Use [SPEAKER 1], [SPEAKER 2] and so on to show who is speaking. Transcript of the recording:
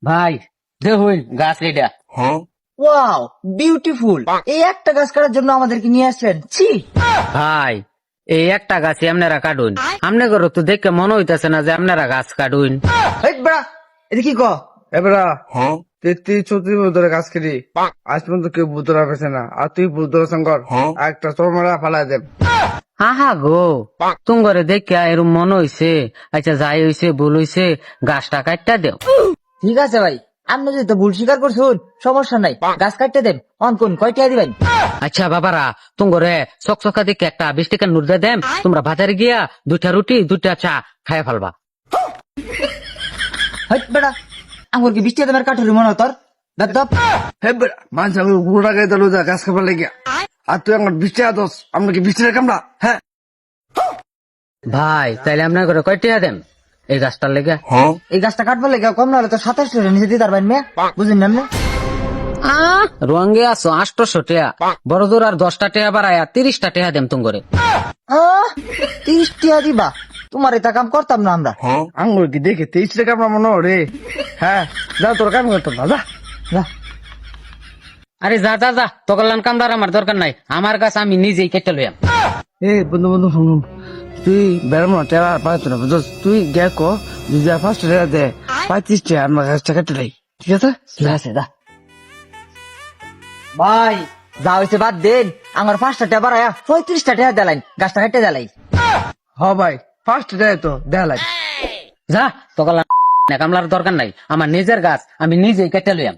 [SPEAKER 1] ভাই দেখুন গাছ এটা।
[SPEAKER 2] Wow beautiful. এই একটা গাছ কাটার জন্য আমাদেরকে নিয়ে আসছেন? ছি।
[SPEAKER 1] ভাই এই একটা গাছে আপনারা কাটুন, আমনে করো তো দেখে মনে হইতেছে না যে আপনারা গাছ কাটুন।
[SPEAKER 2] এই বড়া, এটা কি ক?
[SPEAKER 3] এবারা 33-34 বছর ধরে কাজ করি, আজ পর্যন্ত কেউ ভূত ধরা পেয়েছে না। আর তুই ভূত ধরা শঙ্কর একটা চরমারা ফালাই দেব।
[SPEAKER 1] আহা গো, তুঙ্গরে দেখে এরম মনে হইছে। আচ্ছা যাই হইছে ভুল হইছে, গাছটা কাটটা দেও।
[SPEAKER 2] ঠিক আছে ভাই, আপনি যদি তো ভুল স্বীকার করছুন সমস্যা নাই, গাছ কাটতে দেন। অন কোন কয়টা দিবেন?
[SPEAKER 1] আচ্ছা বাবারা, তুঙ্গরে চকচকা দেখে একটা 20 টাকার নোট দিয়ে দেন, তোমরা বাজারে গিয়া 2টা রুটি 2টা চা খাইয়া ফেলবা।
[SPEAKER 2] হইত বেড়া, আমার কি বৃষ্টি তোমার কাঠুরি মনে হতর? বেদব।
[SPEAKER 3] হে বেড়া, মানুষ আমি গুড়া গায়ে দিল গাছ খাবার লেগে। আর তুই আমার বৃষ্টি আদস, আমরা কি বৃষ্টির কামড়া? হ্যাঁ
[SPEAKER 1] ভাই তাইলে আপনার করে কয় টাকা দেন এই গাছটার লেগে?
[SPEAKER 2] এই গাছটা কাটবার লেগে কম না হলে তো 27 টাকা নিচে দিতে পারবেন মেয়ে, বুঝলেন না আপনি?
[SPEAKER 1] রঙে আছো 800 টাকা, বড় দূর আর 10টা টাকা বাড়ায়া 30টা টাকা দেম তুঙ্গরে।
[SPEAKER 2] 30 টাকা দিবা? তোমার এটা কাম করতাম না আমরা।
[SPEAKER 3] আঙ্গুর কি দেখে 23 টাকা আমরা মনে রে। হ্যাঁ যাও তোর কাম করতাম না, যা যা।
[SPEAKER 1] আরে যা যা যা, তকলান কামদার আমার দরকার নাই, আমার গাছ আমি নিজেই কেটে লইয়াম।
[SPEAKER 3] এ বন্ধু বন্ধু শুনুন, তুই বেড়াম না টেরা পাইতো না বুঝছ, তুই গে ক 5 টাকা দে, 35 টাকা আমার গাছটা কেটে দেয়, ঠিক আছে?
[SPEAKER 2] ঠিক আছে দা। ভাই যা হয়েছে বাদ দেন, আমার 5টা টাকা বাড়ায়া 35টা টাকা দেলাইন, গাছটা কেটে দেলাই।
[SPEAKER 3] হ ভাই, ফার্স্ট দে তো দেখালাই।
[SPEAKER 1] যা তকলান কামলার দরকার নাই, আমার নিজের গাছ আমি নিজেই কেটে লইয়াম।